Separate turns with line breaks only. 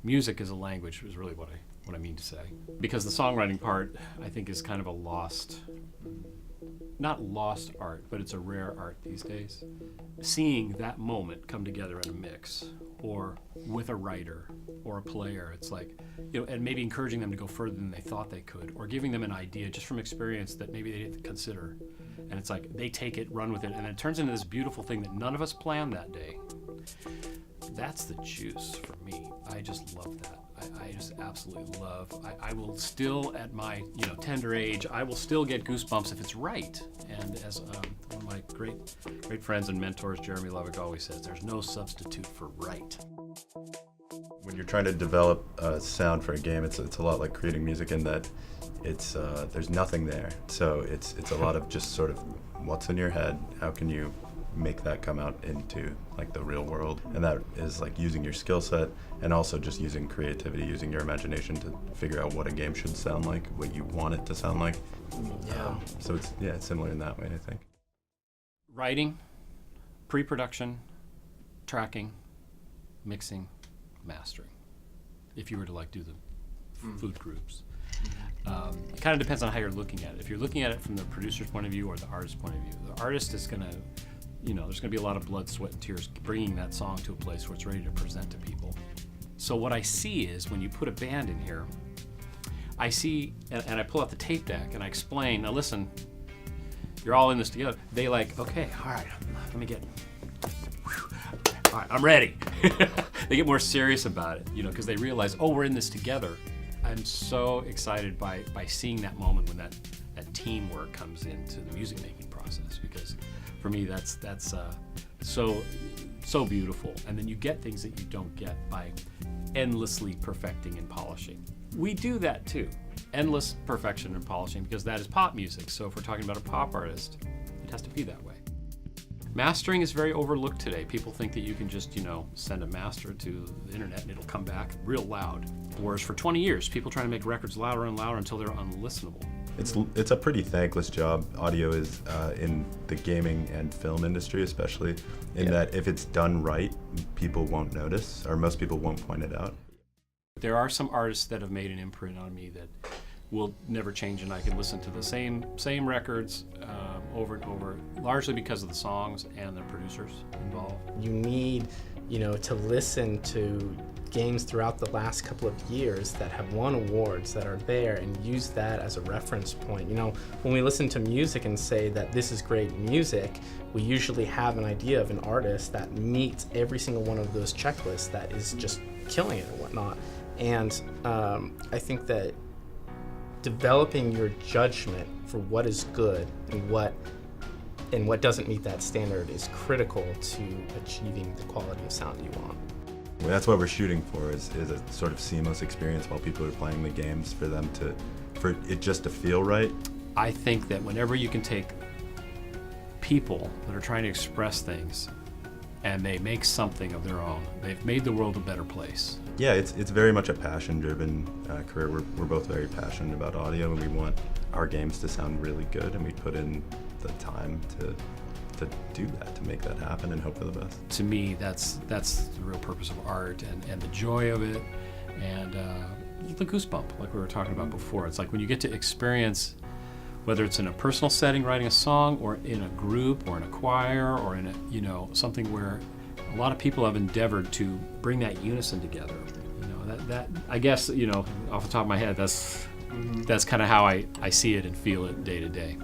Music is a language is really what I mean to say. Because the songwriting part, I think, is kind of a lost, not lost art, but it's a rare art these days. Seeing that moment come together in a mix, or with a writer or a player, it's like, and maybe encouraging them to go further than they thought they could, or giving them an idea just from experience that maybe they didn't consider. And it's like they take it, run with it, and it turns into this beautiful thing that none of us planned that day. That's the juice for me. I just love that. I just absolutely love. I will still, at my tender age, I will still get goosebumps if it's right. And as one of my great friends and mentors, Jeremy Lovick, always says, there's no substitute for right.
When you're trying to develop a sound for a game, it's a lot like creating music in that it's there's nothing there. So it's a lot of just sort of what's in your head. How can you make that come out into like the real world? And that is like using your skill set and also just using creativity, using your imagination to figure out what a game should sound like, what you want it to sound like. So it's similar in that way, I think.
Writing, pre-production, tracking, mixing, mastering. If you were to like do the food groups. It kind of depends on how you're looking at it. If you're looking at it from the producer's point of view or the artist's point of view, the artist is going to, there's going to be a lot of blood, sweat, and tears bringing that song to a place where it's ready to present to people. So what I see is when you put a band in here, I see, and I pull out the tape deck and I explain, now listen, you're all in this together. They like, okay, all right, let me get, all right, I'm ready. They get more serious about it, because they realize, oh, we're in this together. I'm so excited by seeing that moment when that teamwork comes into the music making process, because for me that's so beautiful. And then you get things that you don't get by endlessly perfecting and polishing. We do that too, endless perfection and polishing, because that is pop music. So if we're talking about a pop artist, it has to be that way. Mastering is very overlooked today. People think that you can just, send a master to the internet and it'll come back real loud. Whereas for 20 years, people trying to make records louder and louder until they're unlistenable.
It's a pretty thankless job. Audio is in the gaming and film industry especially, that if it's done right, people won't notice, or most people won't point it out.
There are some artists that have made an imprint on me that will never change, and I can listen to the same records over and over, largely because of the songs and the producers involved.
You need, to listen to games throughout the last couple of years that have won awards that are there and use that as a reference point. When we listen to music and say that this is great music, we usually have an idea of an artist that meets every single one of those checklists that is just killing it and whatnot. And I think that developing your judgment for what is good and what doesn't meet that standard is critical to achieving the quality of sound you want.
Well, that's what we're shooting for, is a sort of seamless experience while people are playing the games, for it just to feel right.
I think that whenever you can take people that are trying to express things and they make something of their own, they've made the world a better place.
Yeah, it's very much a passion-driven career. We're both very passionate about audio, and we want our games to sound really good, and we put in the time to do that, to make that happen and hope for the best.
To me, that's the real purpose of art, and the joy of it, and the goosebump, like we were talking about before. It's like when you get to experience, whether it's in a personal setting, writing a song, or in a group, or in a choir, or in a something where a lot of people have endeavored to bring that unison together. That I guess, off the top of my head, that's kind of how I see it and feel it day to day.